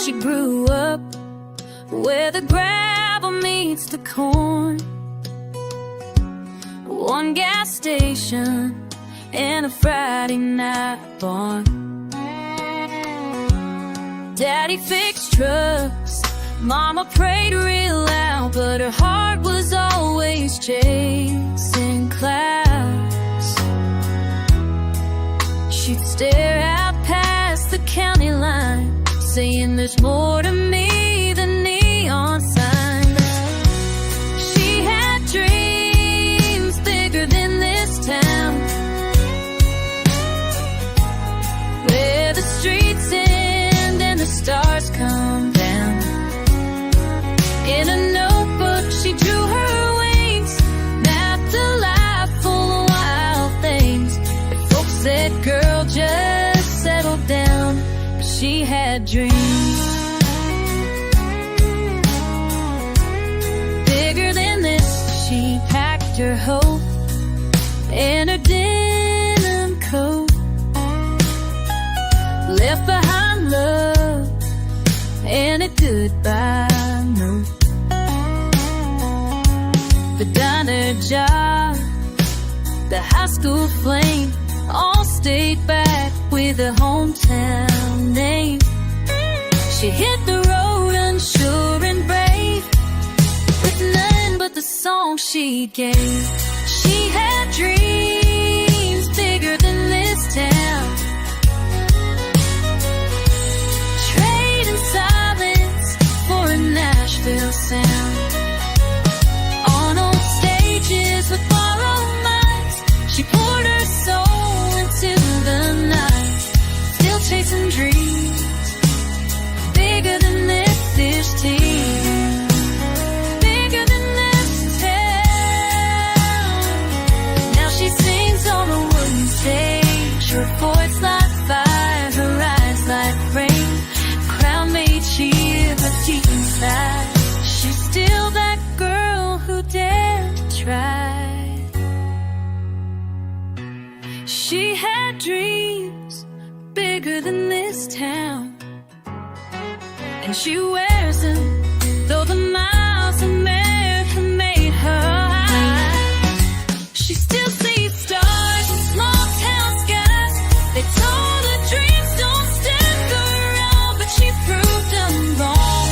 She grew up where the gravel meets the corn. One gas station and a Friday night barn. Daddy fixed trucks, Mama prayed real loud, but her heart was always chasing clouds. She'd stare out past the county line, saying there's more to me than neon signs. She had dreams bigger than this town, where the streets end and the stars come down. In a notebook she drew her wings, mapped a life full of wild things. But folks said, girl, just settle down. But she had dreams bigger than this. She packed her hope in her denim coat, left behind love and a goodbye note. The diner job, the high school flame, all stayed back with a hometown name. She hit the road unsure and brave, with none but the song she gave. She had dreams bigger than this town, trading silence for a Nashville sound. On old stages with borrowed minds, she poured her soul into the night. Still chasing dreams bigger than this team, bigger than this town. Now she sings on a wooden stage, her voice like fire, her eyes like rain. Crown made cheer, but deep inside, she's still that girl who dared to try. She had dreams bigger than this town, and she wears them though the miles America made her high. She still sees stars in small town skies. They told her dreams don't stick around, but she proved them wrong.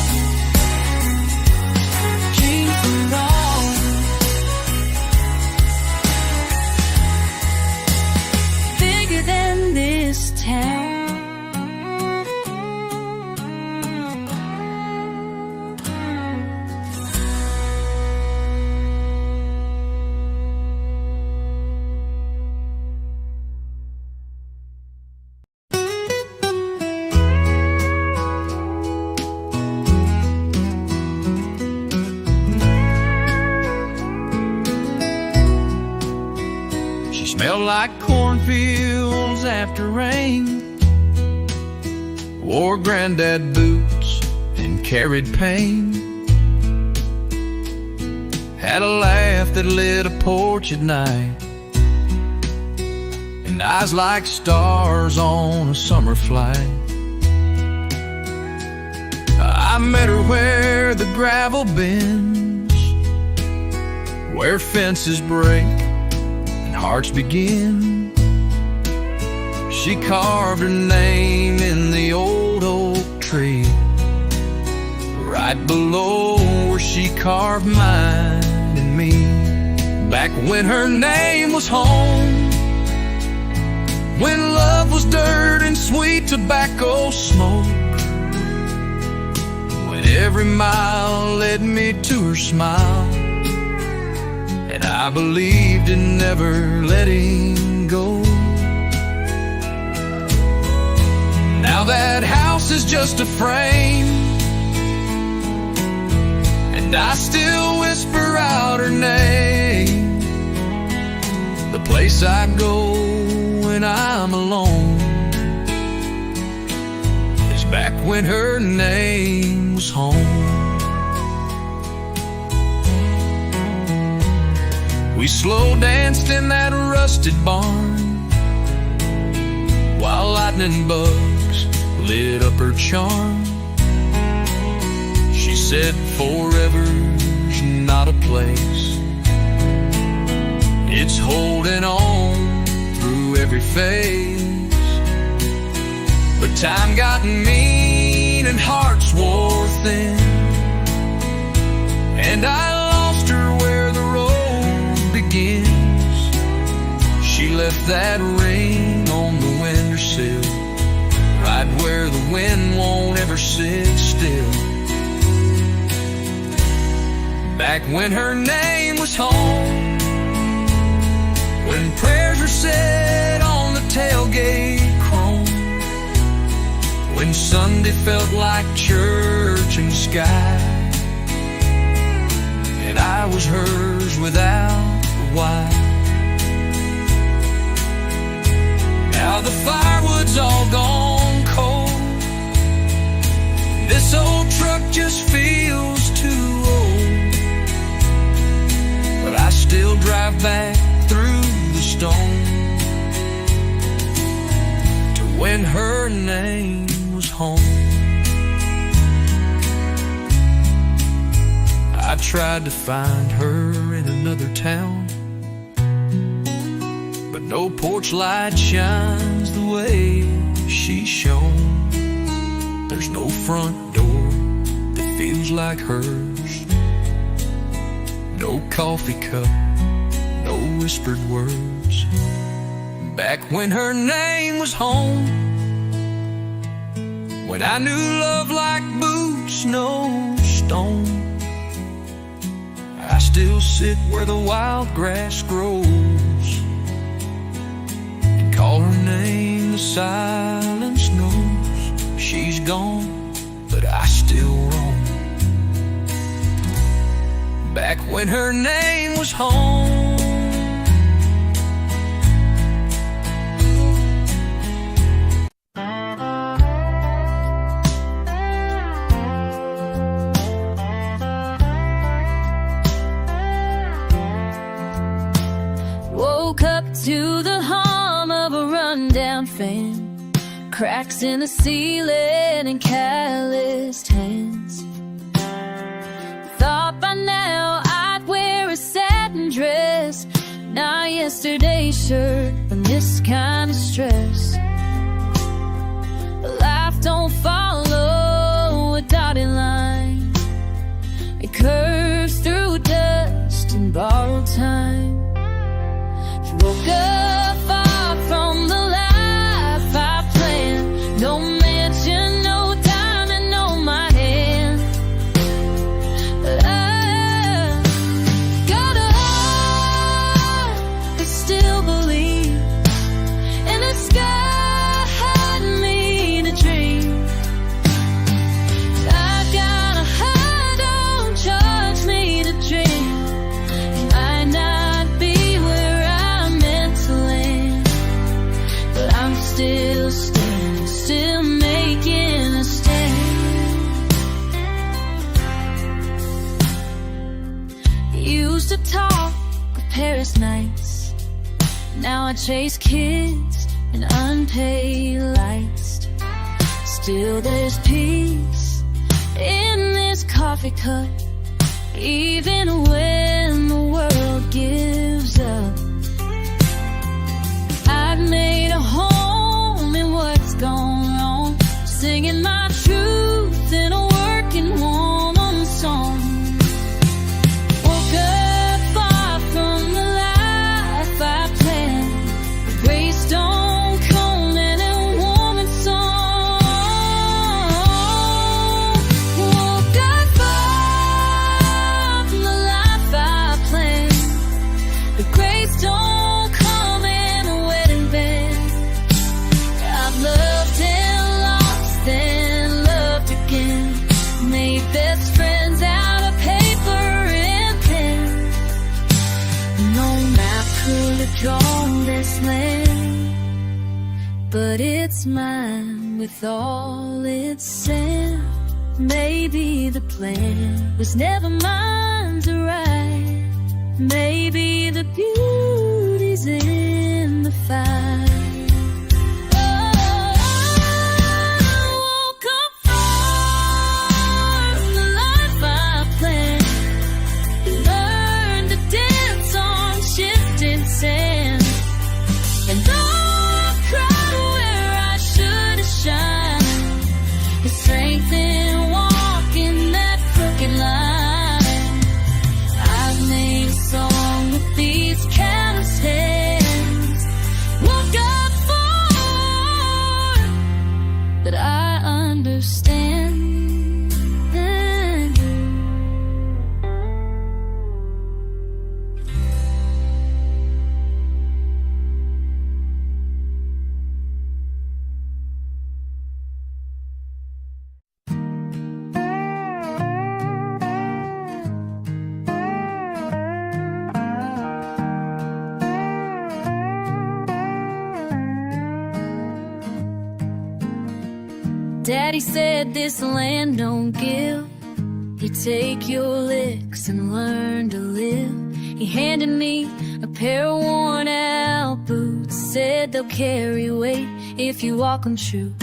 Dreams are wrong. Bigger than this town. Smelled like cornfields after rain, wore granddad boots and carried pain, had a laugh that lit a porch at night, and eyes like stars on a summer flight. I met her where the gravel bends, where fences break hearts begin. She carved her name in the old oak tree, right below where she carved mine and me. Back when her name was home, when love was dirt and sweet tobacco smoke, when every mile led me to her smile, and I believed in never letting go. Now that house is just a frame, and I still whisper out her name. The place I go when I'm alone is back when her name was home. We slow danced in that rusted barn, while lightning bugs lit up her charm. said forever's not a place, it's holding on through every phase. But time got mean and hearts wore thin, and I lost her where the road begins. She left that ring on the windowsill, right where the wind won't ever sit still. Back when her name was home, when prayers were said on the tailgate chrome, when Sunday felt like church in the sky, and I was hers without the why. Now the firewood's all gone cold, this old truck just feels too old, but I still drive back through the stone to when her name was home. I tried to find her in another town, but no porch light shines the way she shone. There's no front door that feels like hers, no coffee cup, no whispered words. Back when her name was home, when I knew love like boots, no stone, I still sit where the wild grass grows and call her name. The silence knows she's gone, but I still roam. Back when her name was home. Woke up to the hum of a rundown fan, cracks in the ceiling and calloused hands. Thought by now I'd wear a satin dress, not yesterday's shirt and this kind of stress. Life don't follow a dotted line, it curves through dust and borrowed time. Woke up far from the life I planned, no mansion, no diamond on my hand, but I got a heart that still believes, and the sky had me to dream. I got a heart, don't charge me to dream. Might not be where I'm meant to land, but I'm still standing, still making a stand. Used to talk of Paris nights, now I chase kids and unpaid lights. Still there's peace in this coffee cup, even when the world gives up. I've made a home in what's gone wrong, singing my truth in a working woman song. Woke up far from the life I planned, the gray stone cold and a woman's song. Woke up far from the life I planned, the gray stone come and a wedding band. I've loved and lost and loved again, made best friends out of paper and pen. No map could have drawn this land, but it's mine with all its sand. Maybe the plan was never mine to write, maybe the beauty's in the fight. Oh, I woke up far from the life Daddy said this land don't give. You take your licks and learn to live. He handed me a pair of worn out boots, said they'll carry weight if you walk them true.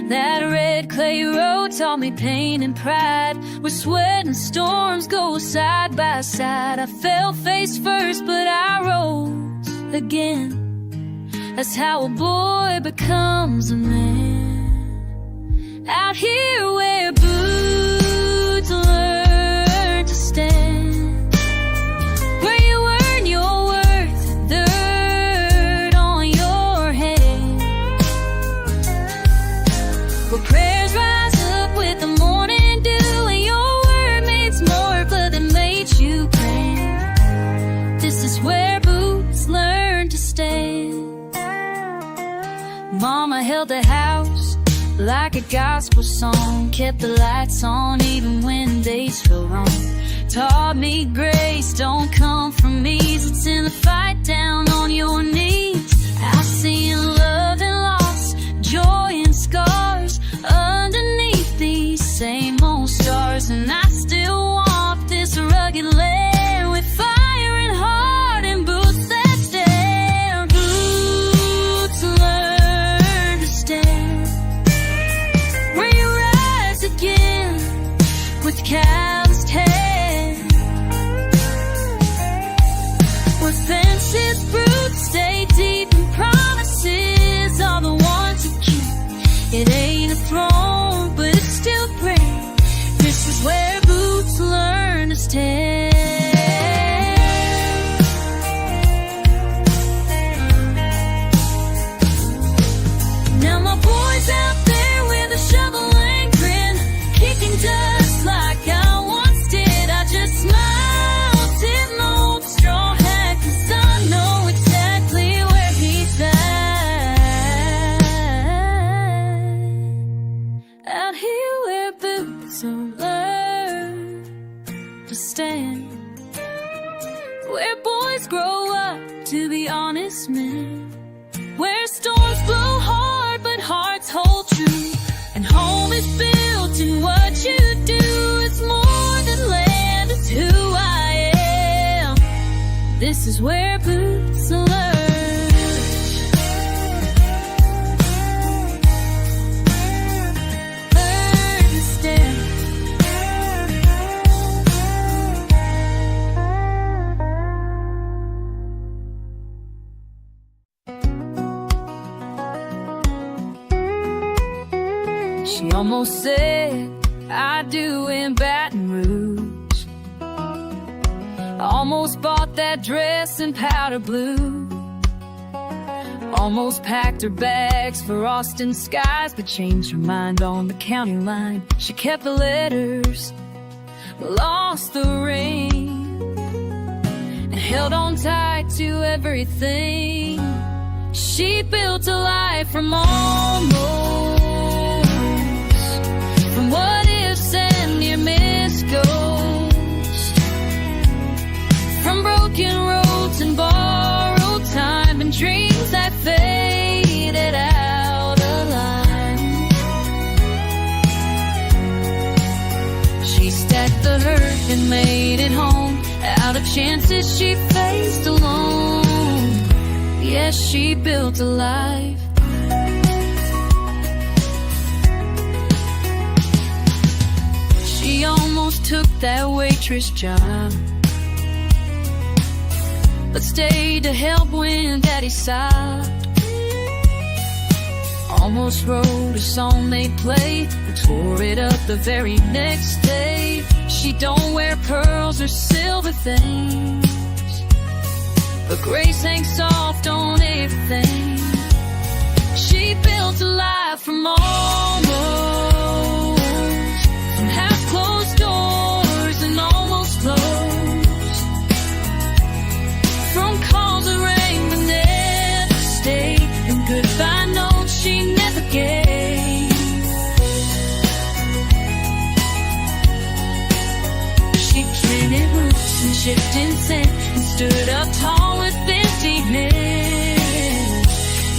That red clay road taught me pain and pride, where sweat and storms go side by side. I fell face first, but I rose again. That's how a boy becomes a man. Out here where boots learn to stand, where you earn your worth, dirt on your head, where prayers rise up with the morning dew, and your word means more blood than made you grand. This is where boots learn to stand. Mama held the house like a gospel song, kept the lights on even when days feel wrong. Taught me grace don't come from ease, it's in the fight down on your knees. I've seen love and loss, joy and scars underneath these same old stars, and I still walk this rugged land with fire and heart and boots that stand. Boots learn to stand, where you rise again with calloused hands, where fences roots stay deep and promises are the ones you keep. It ain't a throne, but it's still prayer. This is where boots learn to stand. Now my boy's out there with a shovel and grin, kicking dust like I once did. I just smile, tip my old straw hat, 'cause I know exactly where he's at. Out here where boots are learned to stand, where boys grow up to be honest men, where storms blow hard but hearts hold true, and home is built in what you do. It's more than land, it's who I am. This is where boots learn. Learn to stand. She almost said I do in Baton Rouge. Almost bought that dress in powder blue. Almost packed her bags for Austin skies, but changed her mind on the county line. She kept the letters, lost the ring, and held on tight to everything. She built a life from almost, from what ifs and near miss ghosts, from broken roads and borrowed time, and dreams that faded out of line. She stacked the hurt and made it home, out of chances she faced alone. Yes, she built a life. She almost took that waitress job, but stayed to help when Daddy sobbed. Almost wrote a song they'd play, but tore it up the very next day. She don't wear pearls or silver things, but grace hangs soft on everything. She built a life from almost, from half-closed doors and almost closed, from calls that rang but never stayed, and goodbye notes she never gave. She planted roots and shifted sand, and stood up tall with emptiness.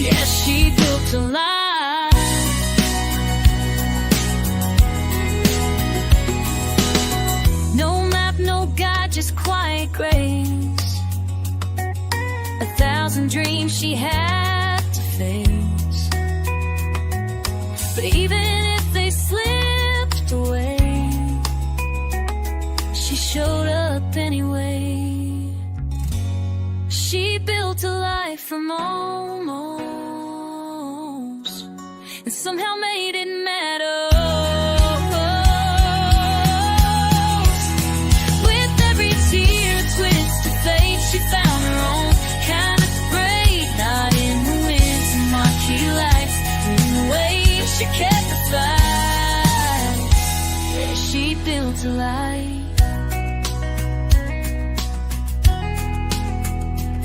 Yes, she built a life. grace. 1,000 dreams she had to face, but even if they slipped away, she showed up anyway. She built a life from almost, and somehow made it matter. With every tear, a twist of fate, she found her own kind of great. Not in the winds and marquee lights, but in the way she kept the fight. She built a life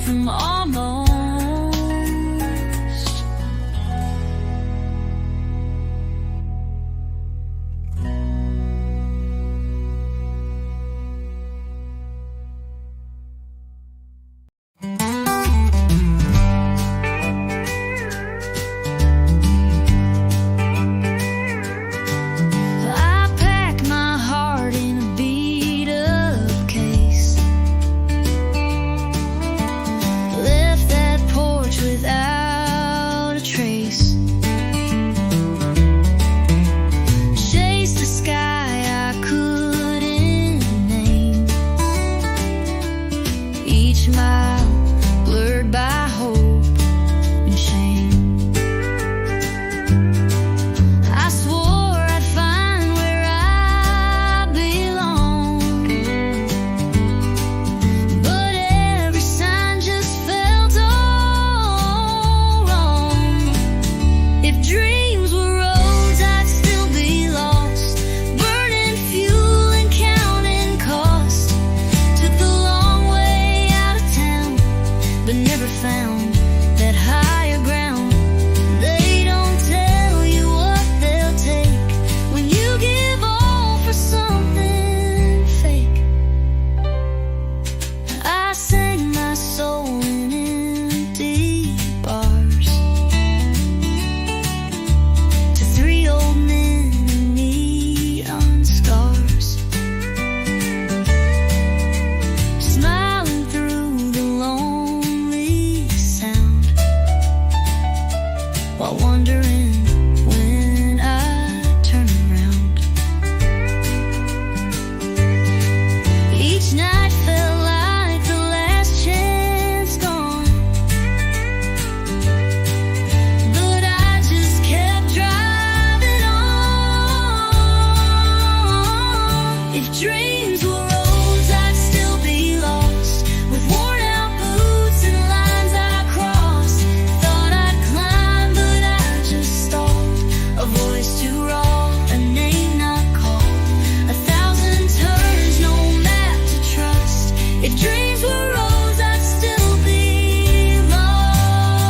from almost. I packed my heart in a beat-up case, left that porch without a trace, chased the sky I couldn't name, each mile blurred by hope and shame. I swore I'd find where I belong, but every sign just felt all wrong. If dreams were roads, I'd still be lost, burning fuel and counting cost. Took the long way out of town, but never found that higher ground. They don't tell you what they'll take when you give all for something fake. I sang my soul in empty bars to 3 old men in neon scars, smiling through the lonely sound, while wondering when I turn around. Each night felt like the last chance gone, but I just kept driving on. If dreams were roads, I'd still be lost, with worn out boots and lines I crossed. Thought I'd climb, but I just stalled. A voice too raw, a name not called. 1,000 turns, no map to trust. If dreams were roads, I'd still be lost.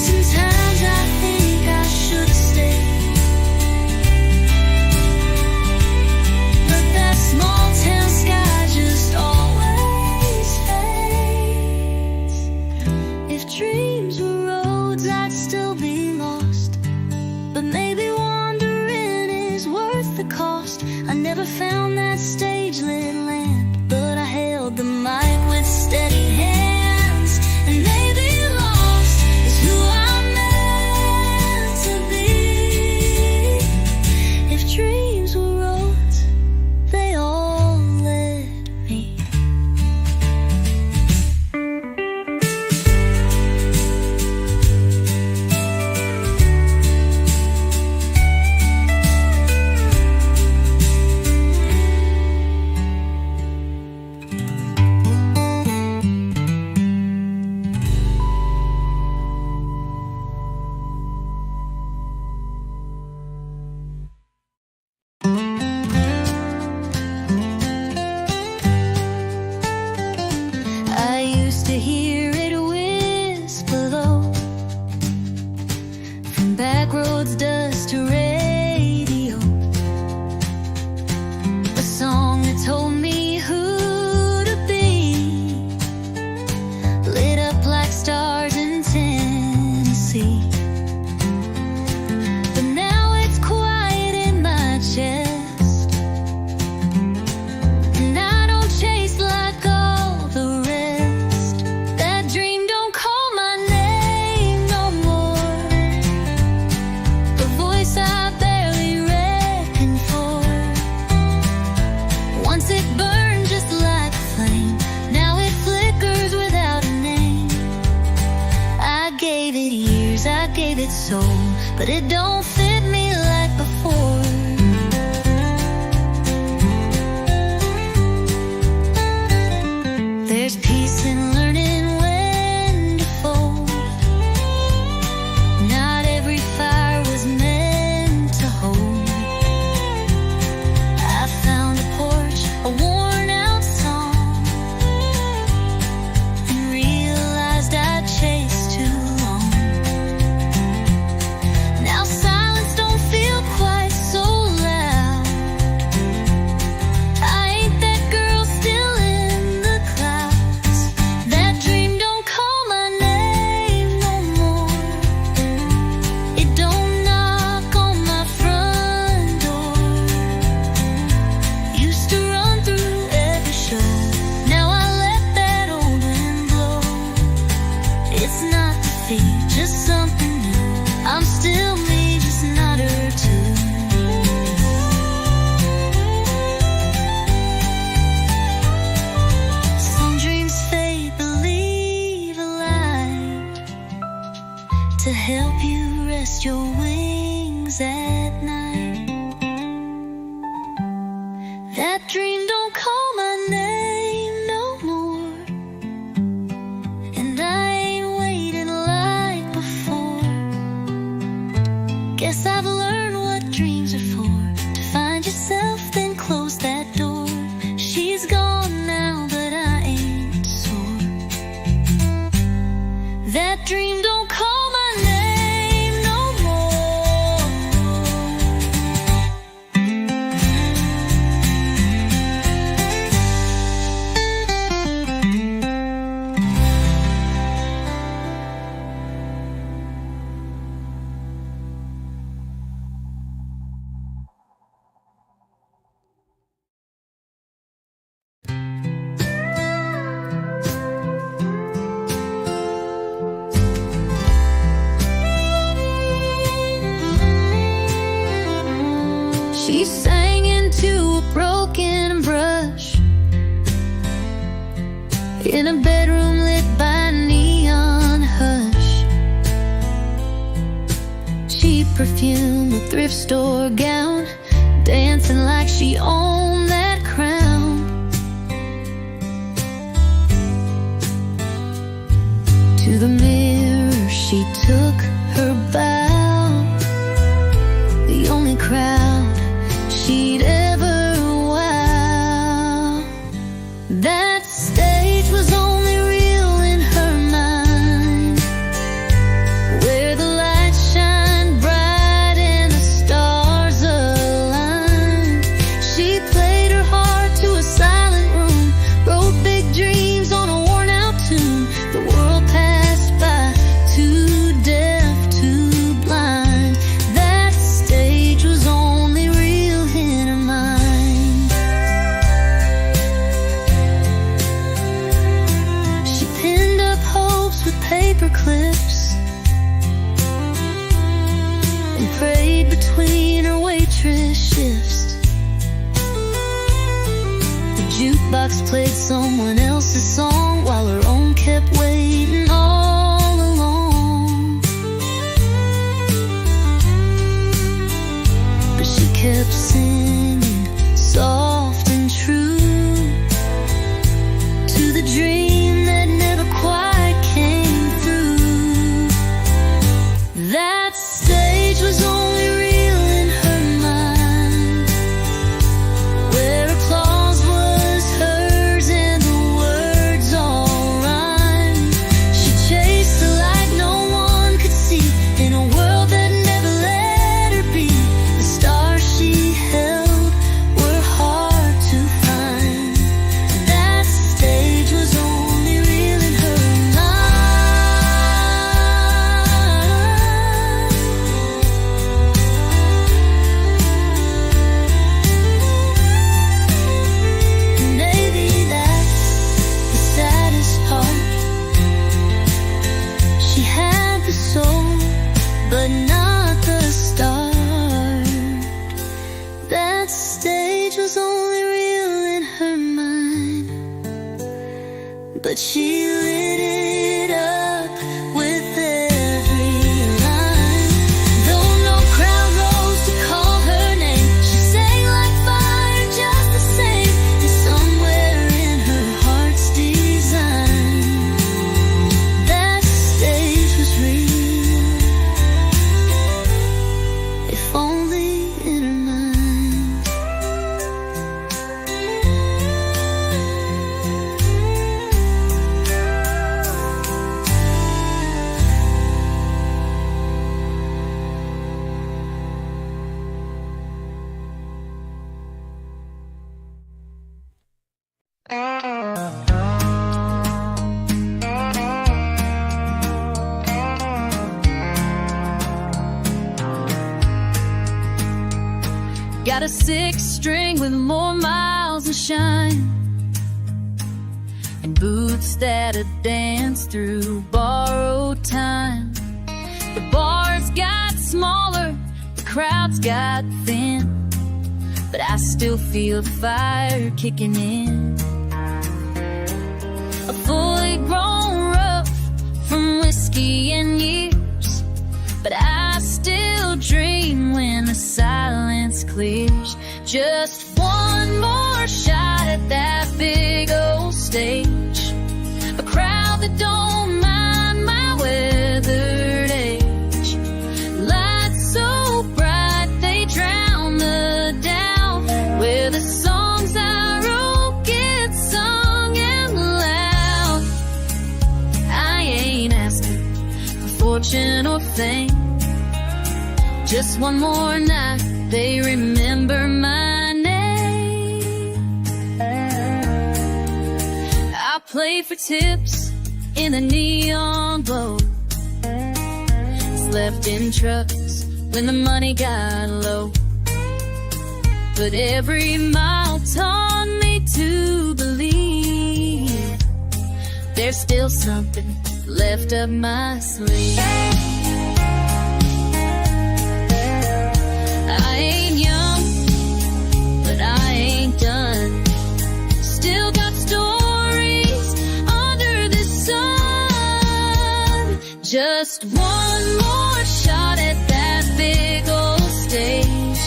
Sometimes I think I should have stayed, but that small town sky just always fades. If dreams were roads, I'd still be lost, but maybe wandering is worth the cost. I never found that stage-lit land, but I held the mic with steady hands, and maybe lost is who I'm meant to be. If dreams were roads, they all led me. gave it years, I gave it soul, but it don't fit me like before. There's peace in learning when to fold. Not every fire was meant to hold. I found a porch, a worn out song, and realized I'd chased too long. Now silence don't feel quite so loud. I ain't that girl still in the clouds. That dream don't call my name no more. It don't knock on my front door. Used to run through every show. Now I let that old wind blow. It's not defeat, just something new. I'm still me, just not her too. Some dreams fade, believe a light to help you rest your wings at night. That dream don't call my name no more, and I ain't waiting like before. Guess I've learned what dreams are for. To find yourself, then close that door. She's gone now, but I ain't sore. That dream don't call my name no more. She sang into a broken brush in a bedroom lit by neon hush. Cheap perfume, a thrift store gown, dancing like she owned that crown. To the mirror she took her bow, the only crowd she'd ever wow. That stage was only real in her mind, where the lights shine bright and the stars align. She played her heart to a silent room, wrote big dreams on a worn out tune. The world passed by, too deaf, too blind. That stage was only real in her mind. She pinned up hopes with paper clips and prayed between her waitress shifts. The jukebox played someone else's song while her own kept waiting all along. But she kept singing soft and true to the dream that never quite came through. That stage was only real in her mind, where applause was hers and the words all rhymed. She chased the light no one could see in a world that never let her be. The stars she held were hard to find. That stage was only real in her mind. Maybe that's the saddest part. She had the soul, but not the start. That stage was only real in her mind, but she lit it up with every got a six string with more miles to shine, and boots that'll dance through borrowed time. The bars got smaller, the crowds got thin, but I still feel the fire kicking in. A fully grown rough from whiskey and years, but I still dream when the silence clears. Just one more shot at that big old stage, a crowd that don't mind my weathered age. Lights so bright they drown the doubt, where the songs I wrote get sung out loud. I ain't asking for fortune or fame, just one more night they remember my name. I played for tips in the neon glow, slept in trucks when the money got low, but every mile taught me to believe there's still something left up my sleeve. I ain't young, but I ain't done. Still got stories under the sun. Just one more shot at that big old stage,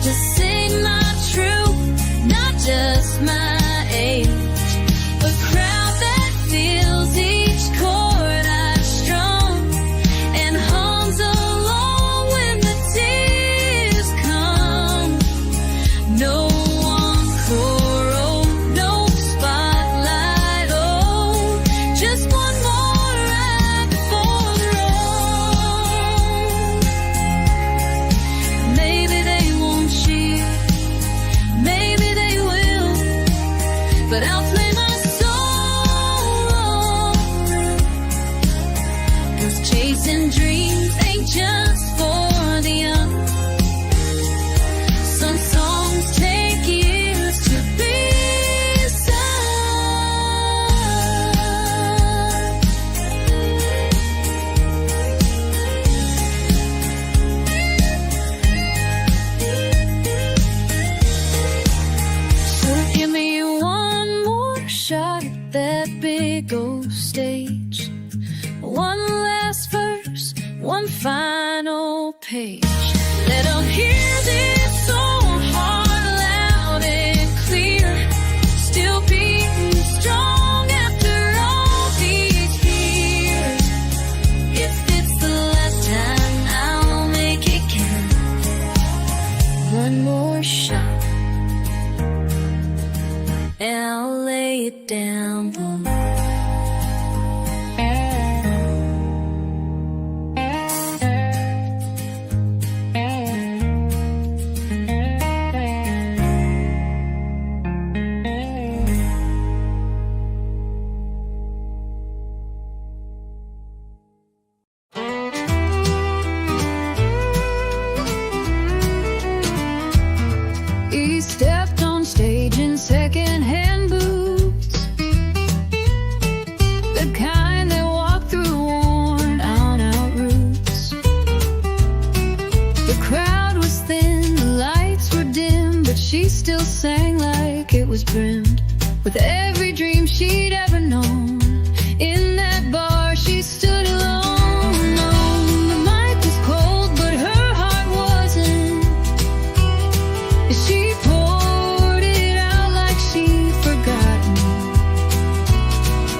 to sing my truth, not just my age. A crowd that feels each chord I've strung, and hums along when the tears come. No encore, oh, no spotlight, oh, just one more ride before the road. Maybe they won't cheer, maybe they will, but I'll play my song. 'Cause chasing dreams ain't just for the young. Some songs take years to be sung. So give me one more shot at that big old stage, one last verse, one final page. Let 'em hear this song hard, loud and clear, still beating strong after all these years. If it's the last time, I'll make it count. One more shot, and I'll lay it down low. He stepped on stage in second-hand boots, the kind that walk through worn-out roots. The crowd was thin, the lights were dim, but she still sang like it was brimmed with every dream she'd ever known. In that bar she stood alone. No, the mic was cold, but her heart wasn't. She poured it out like she'd forgotten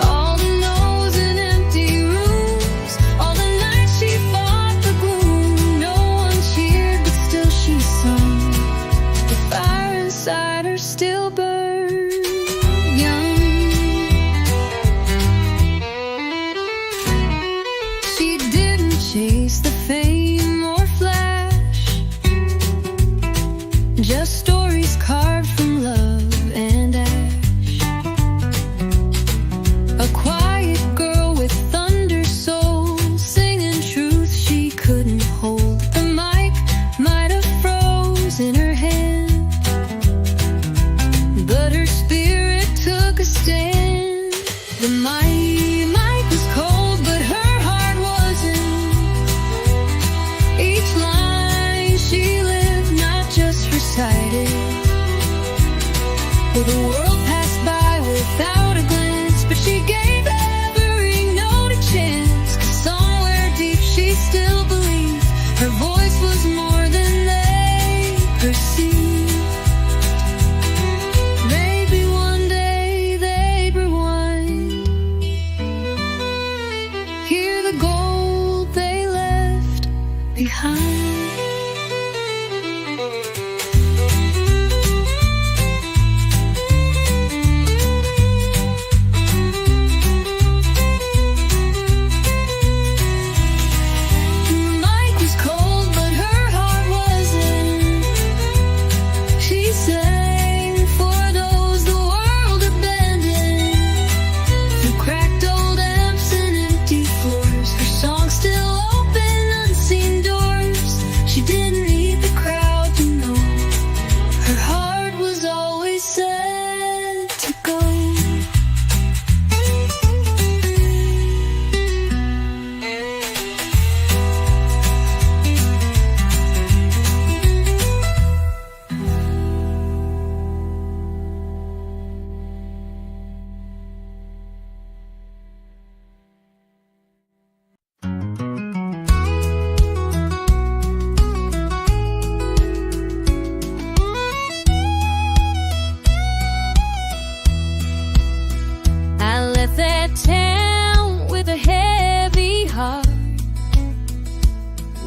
all the no's and empty rooms, all the nights she fought the gloom. No one cheered, but still she sung. The fire inside her still burned young. Her voice was more than they perceived. Maybe one day they'd rewind, hear the gold they left behind.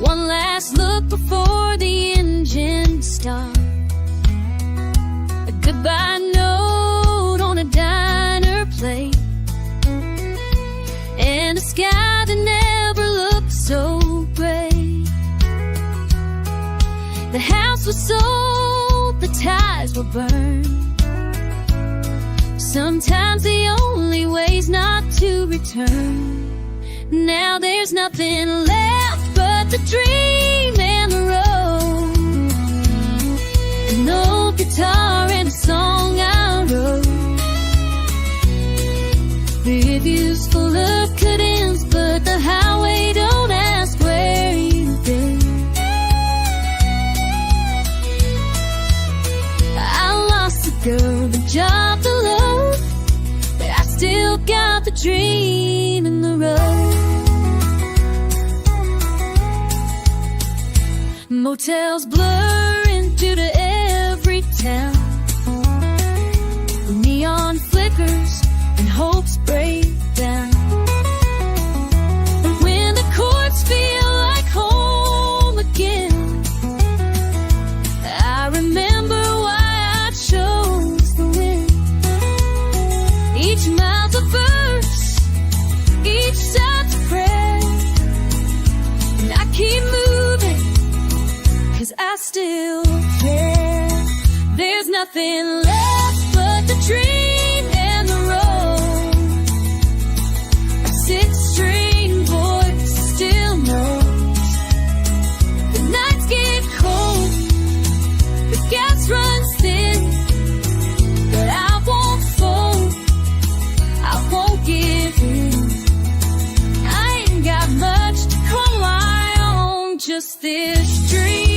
One last look before the engine starts. A goodbye note on a diner plate, and a sky that never looked so gray. The house was sold, the ties were burned. Sometimes the only way's not to return. Now there's nothing left but the dream and the road. An old guitar and a song I wrote. Reviews full of cut-ins, but the highway don't ask where you've been. I lost the girl, the job, the love, but I still got the dream and the road. Motels blur into every town. Neon flickers and hopes break down. And when the chords feel like home again, I remember why I chose the wind. Each mile's a verse, each side's a prayer, and I keep moving, 'cause I still care. There's nothing left but the dream and the road. A six-string voice still knows. The nights get cold, the gas runs thin, but I won't fold, I won't give in. I ain't got much to rely on, just this dream.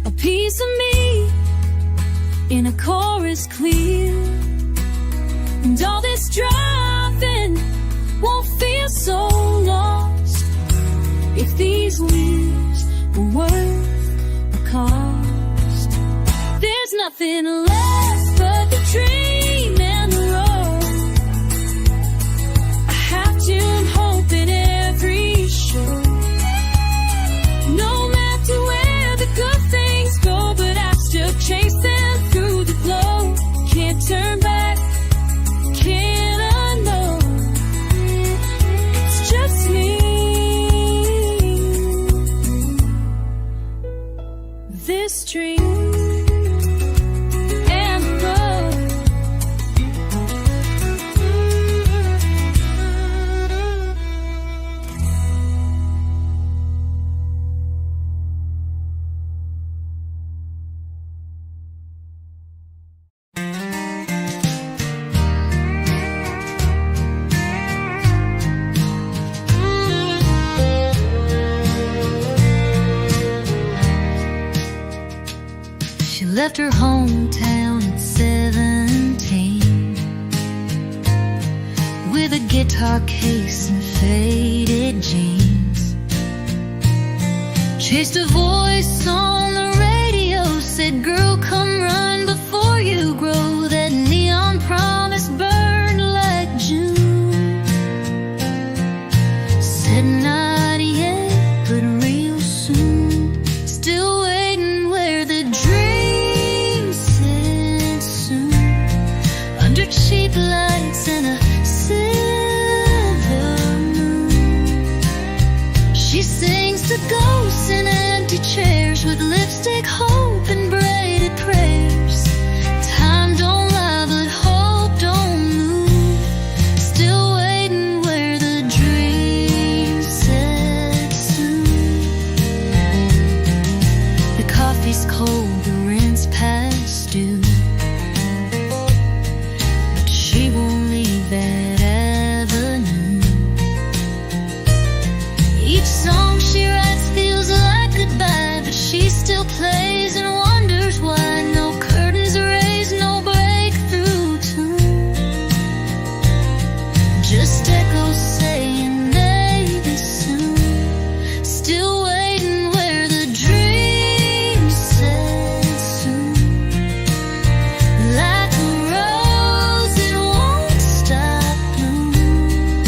A piece of me in a chorus clear, and all this driving won't feel so lost if these leaves were worth the cost. There's nothing left but the dream and the road. I have to hope in every show. No matter where the good things go, but I still chase them through the glow. Can't turn back, can't unknow. It's just me. This dream and left her hometown at 17 with a guitar case and faded jeans. Chased a voice on the radio, said, "Girl, come run before you grow." That neon promise burned like June. Said not yet, but real soon. Still waiting where the dream said soon. Under cheap lights and a silver moon, she sings to ghosts in empty chairs with lipstick, hope, and braided prayers. Time don't lie, but hope don't move. Still waiting where the dream said soon. The coffee's cold, the rent's past due, but she won't leave that avenue. Each song she writes feels like goodbye, but she still plays and wonders why. No curtains raised, no breakthrough tune, just echoes saying maybe soon. Still waiting where the dream said soon. Like a rose, it won't stop blooming.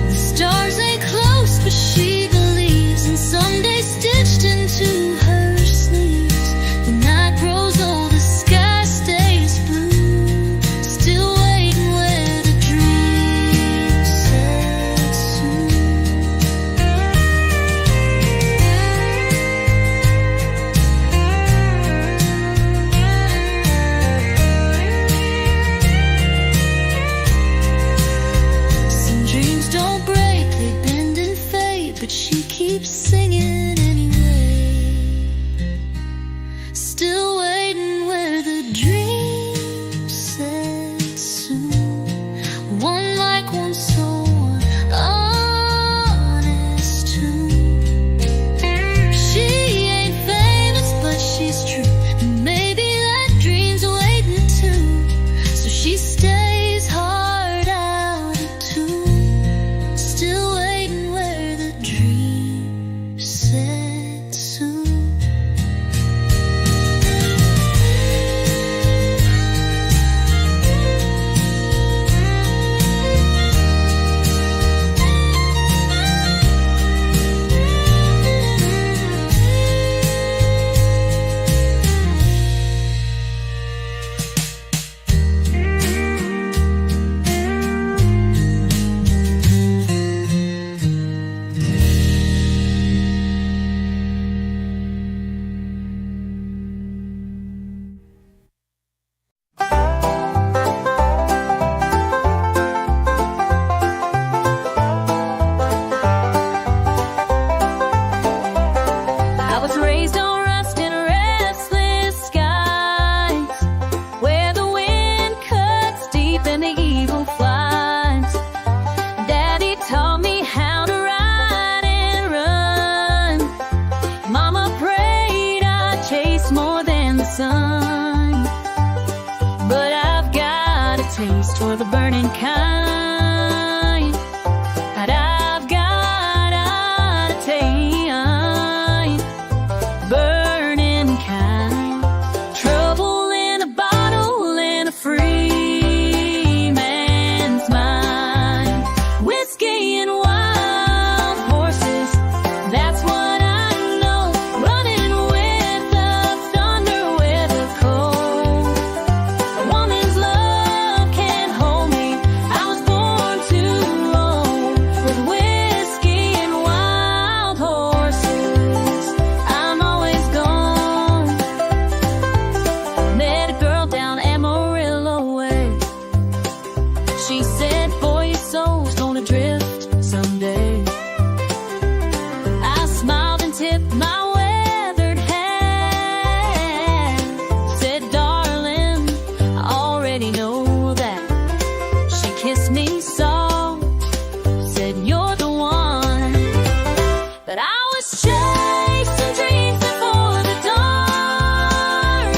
The stars ain't close, but she believes in someday stitched into her sleeves. The night grows old, the sky stays blue. Still waiting where the dream said soon. Some dreams don't break, they bend and fade, but she keeps singing anyway. Still waiting where the dream said soon. One like one soul, honest tune. She ain't famous, but she's true, and maybe that dream's waiting too. So she stays hard out of tune. Still waiting where the dream said soon. I was raised on rust and restless skies, where the wind cuts deep and the eagle flies. Daddy taught me how to ride and run. Mama prayed I'd chase more than the sun. But I've got a taste for the burning kind. But I've got a taste, burning kind. Trouble in a bottle in a free man's mind. Whiskey and wild horses, that's what I know. Running with the thunder, with the cold. A woman's love can't hold me. I was born too old. With whiskey and wild horses, I'm always gone. Met a girl down Amarillo way. She said, "Boy, your soul's gonna drift someday." I smiled and tipped my weathered hat. Said, "Darling, I already know that." She kissed me soft, said, "You're the one." But I was chasing dreams before the dawn.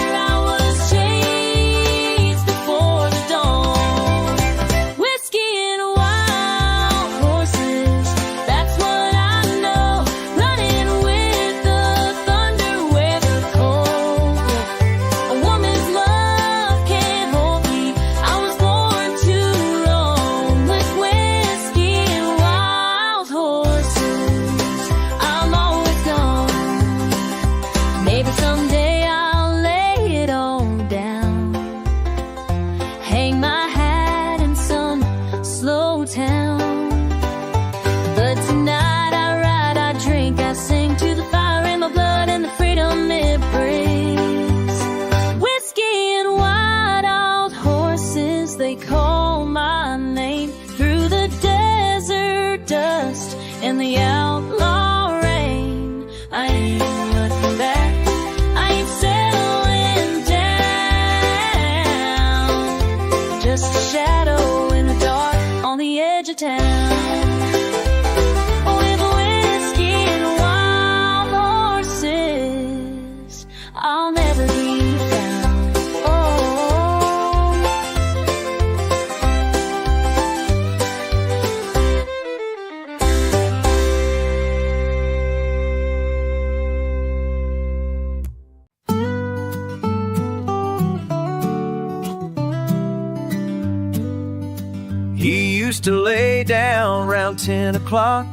to lay down round 10 o'clock.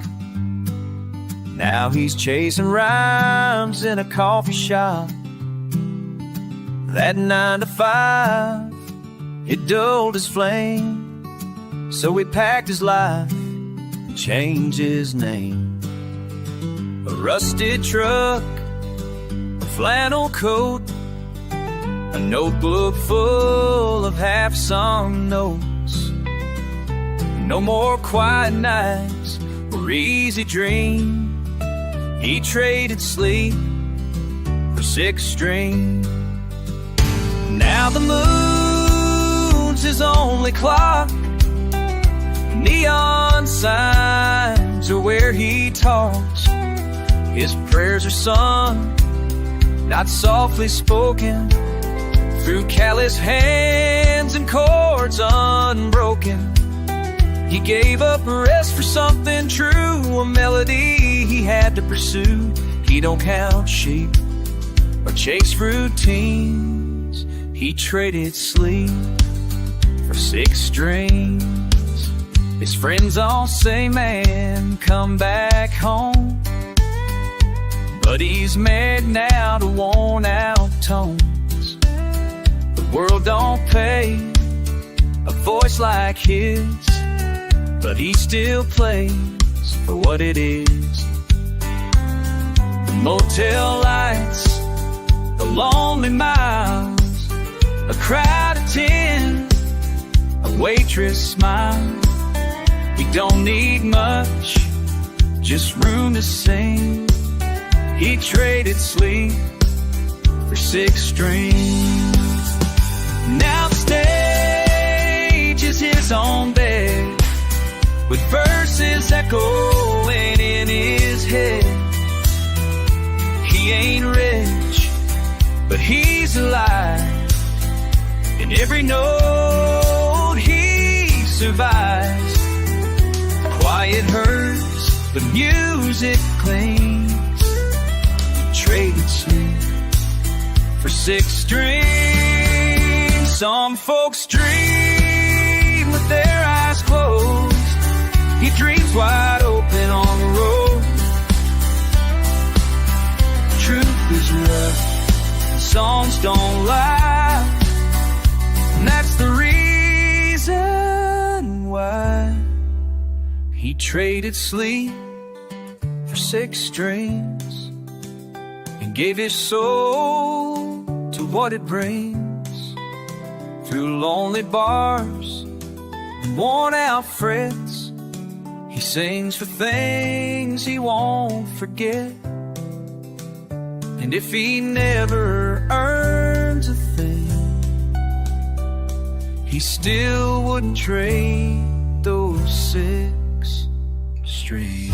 Now he's chasing rhymes in a coffee shop. That 9 to 5, it dulled his flame, so he packed his life and changed his name. A rusted truck, a flannel coat, a notebook full of half-sung notes. No more quiet nights or easy dreams. He traded sleep for 6-string. Now the moon's his only clock. Neon signs are where he talks. His prayers are sung, not softly spoken, through callous hands and chords unbroken. He gave up rest for something true, a melody he had to pursue. He don't count sheep or chase routines. He traded sleep for 6 strings. His friends all say, man, come back home. But he's married now to worn out tones. The world don't pay a voice like his, but he still plays for what it is. The motel lights, the lonely miles, a crowd of 10, a waitress smile. He don't need much, just room to sing. He traded sleep for 6 strings. Now the stage is his own bed, with verses echoing in his head. He ain't rich, but he's alive. In every note he survives. Quiet hurts, but music clings. Traded sleep for 6 strings. Some folks dream with their eyes closed. He dreams wide open on the road. Truth is rough, songs don't lie, and that's the reason why he traded sleep for 6 strings and gave his soul to what it brings. Through lonely bars and worn out frets, he sings for things he won't forget. And if he never earns a thing, he still wouldn't trade those 6 strings.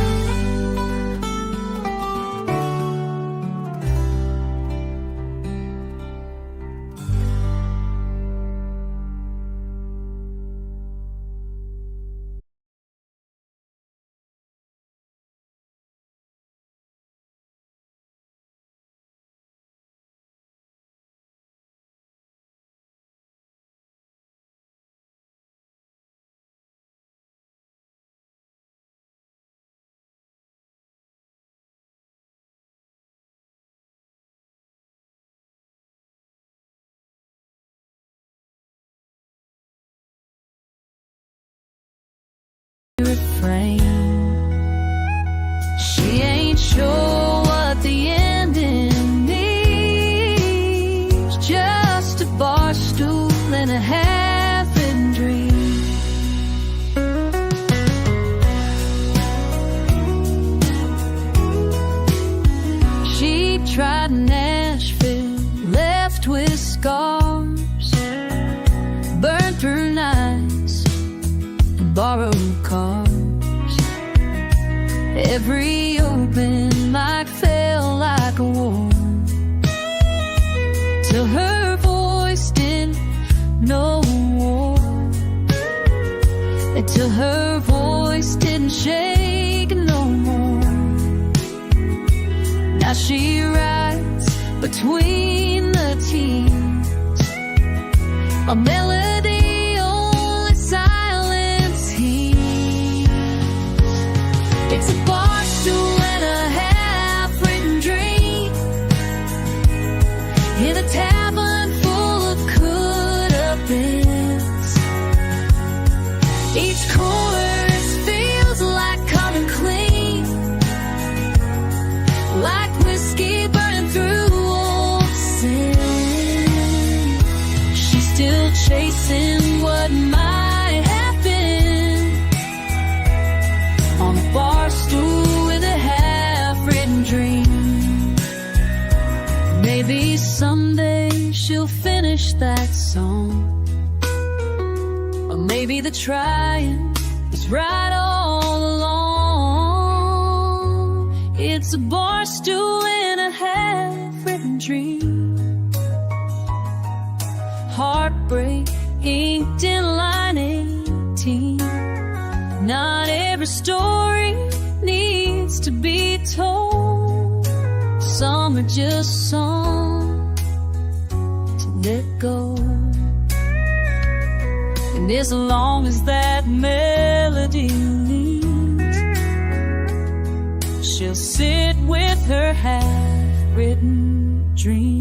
Refrain. She ain't sure what the ending means. Just a bar stool and a half-written dream. She tried Nashville, left with scars, burned through nights and borrowed cars. Every open mic felt like a war, till her voice didn't know war, until her voice didn't shake no more. Now she writes between the teens, a melody only silence hears. with a tavern full of could-have-beens. Each chorus feels like coming clean, like whiskey burning through old sin. She's still chasing what might have been, on a bar stool with a half-written dream. Maybe someday she'll finish that song, or maybe the trying is right all along. It's a bar stool in a half-written dream, heartbreak inked in line 18. Not every story needs to be told. Some are just songs to let go. And as long as that melody leads, she'll sit with her half-written dream.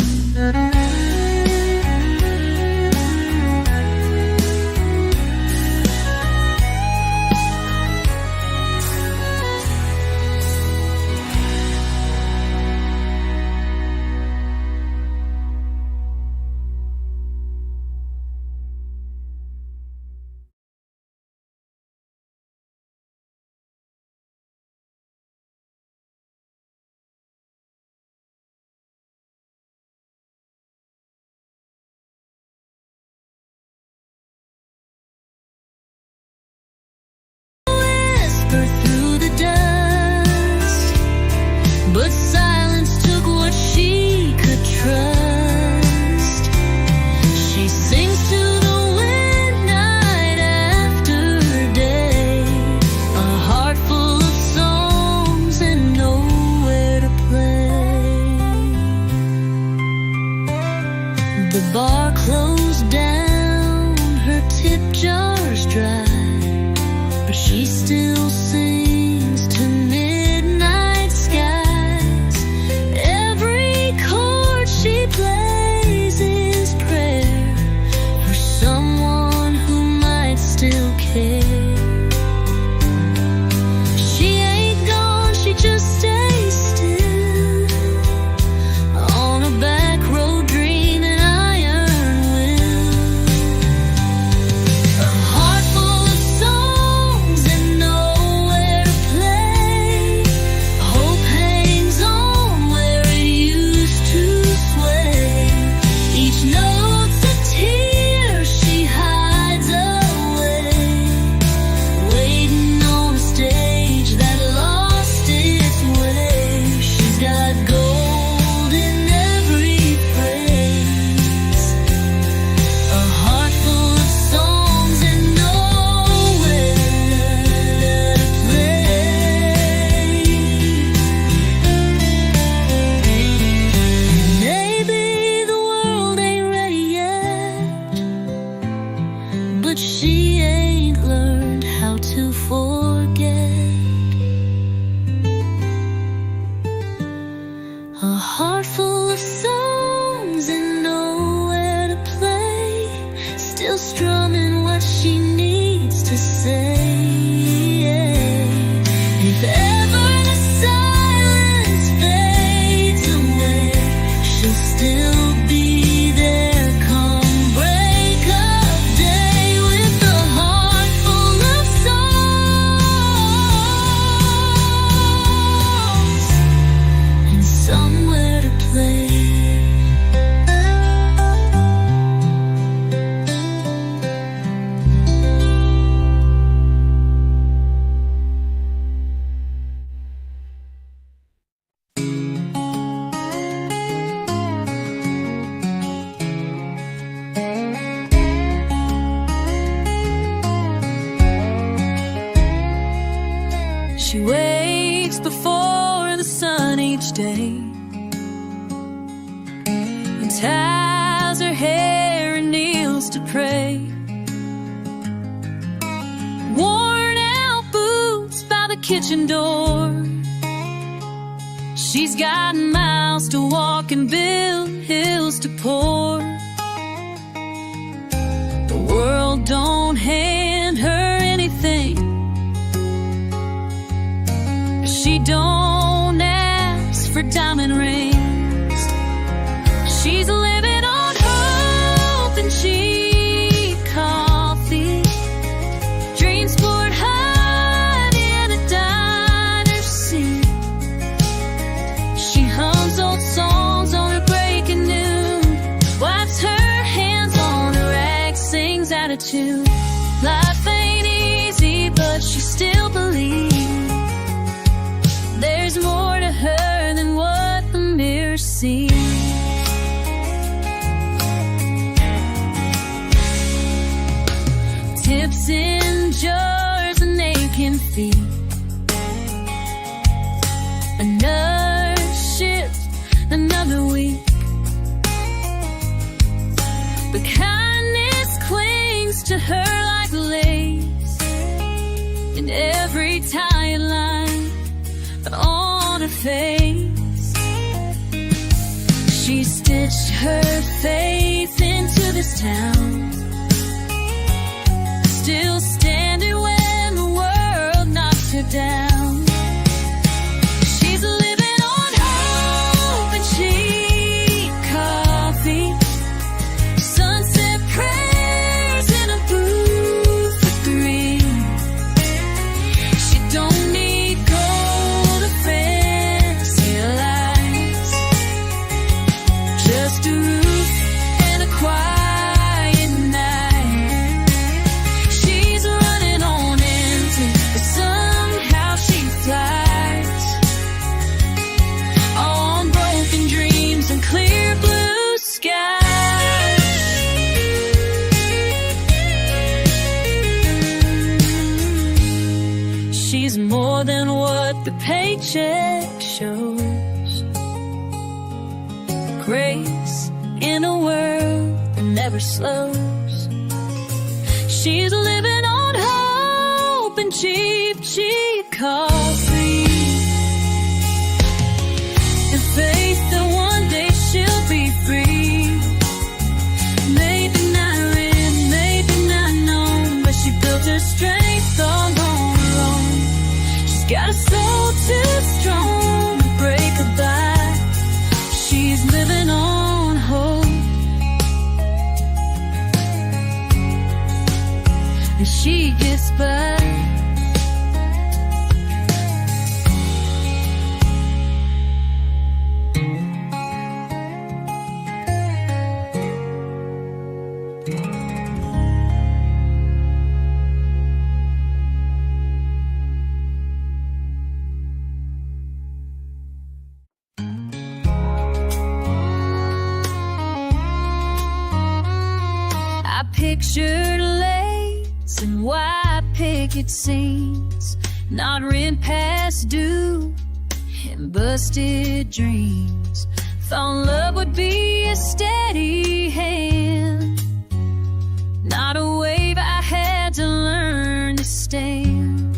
Through the dust, but silence took what she could trust. She sings to the wind night after day, a heart full of songs and nowhere to play. The bar closed down, her tip jar's dry, but she still sings to midnight skies. Every chord she plays is prayer for someone who might still care. She ain't gone, she just stays still on a back road dreaming iron will. A heart full of songs and nowhere to play. Hope hangs on where it used to sway. Each note's a tear she hides away, waiting on a stage that lost its way. She's got gold in every phrase, a heart full of songs and nowhere to play. Maybe the world ain't ready yet, but she ain't learned how to forget. A heart full of songs and nowhere to play, still strumming what she needs to say. If ever the silence fades away, she'll still be there come break of day, with a heart full of songs and somewhere to play. She wakes before the sun each day and ties her hair and kneels to pray. Worn out boots by the kitchen door, She's got miles to walk and build hills to pour. The world don't hand her anything. She don't ask for diamond rings. She's living on hope and cheap coffee. Dreams poured hot in a diner scene. She hums old songs on her break at noon, wipes her hands on her rag, sings out of tune. Life ain't easy, but she still believes there's more to her than what the mirror sees. Tips in jars and aching feet. Another shift, another week. But kindness clings to her like lace in every tight line on her face. She stitched her faith into this town, still standing when the world knocks her down. She's living on hope and cheap coffee, sunset prayers in a booth for three. She don't need gold or fancy lights, just a roof and a quiet night. She's running on empty, but somehow she flies on broken dreams and clear blue skies. She's more than what the paycheck shows. Grace in a world that never slows. She's living on hope and cheap, cheap coffee, and faith that one day she'll be free. Maybe not written, maybe not known, but she built her strength on her own. She's got a soul too strong to break her back. She's living on hope, and she gets by. I pictured lace and white picket scenes, not rent past due, and busted dreams. Thought love would be a steady hand, not a wave I had to learn to stand.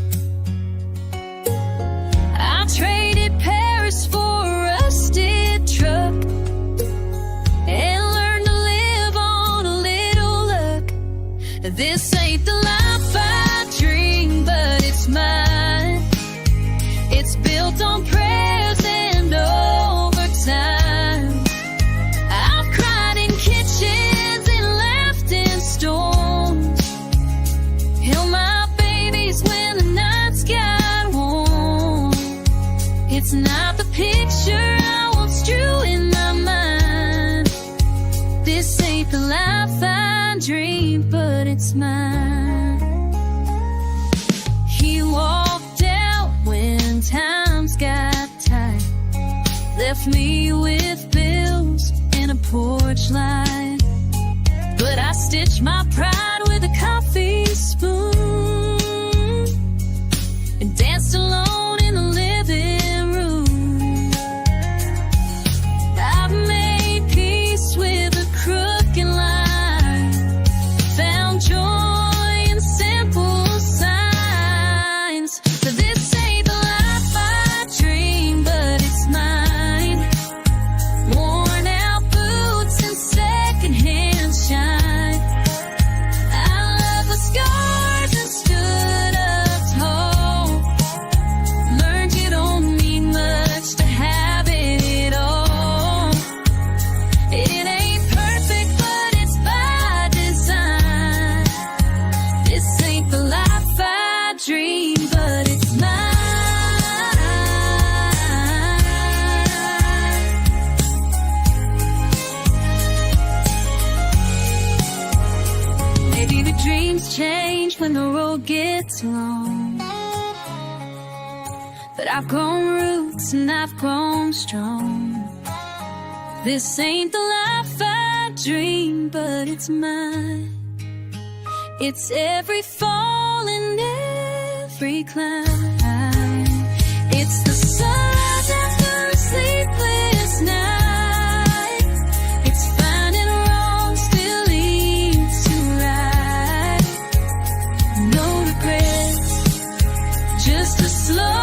I traded Paris for a rusted truck and learned to live on a little luck. This ain't the life I dream, but it's mine. It's built on prayers and overtime. I've cried in kitchens and laughed in storms, held my babies when the nights got warm. It's not the picture I once drew in my mind. This ain't the life I dream, but it's mine. He walked out when times got tight, left me with bills and a porch light. But I stitched my pride with a coffee spoon and danced alone in the living room. I've made peace with a crooked line, found joy in simple signs. So this ain't the life I dream, but it's mine. when the road gets long. But I've grown roots and I've grown strong. This ain't the life I dream, but it's mine. It's every fall and every climb. It's the sunrise after a sleepless night. It's finding wrong still leads to right. No regrets, just a slow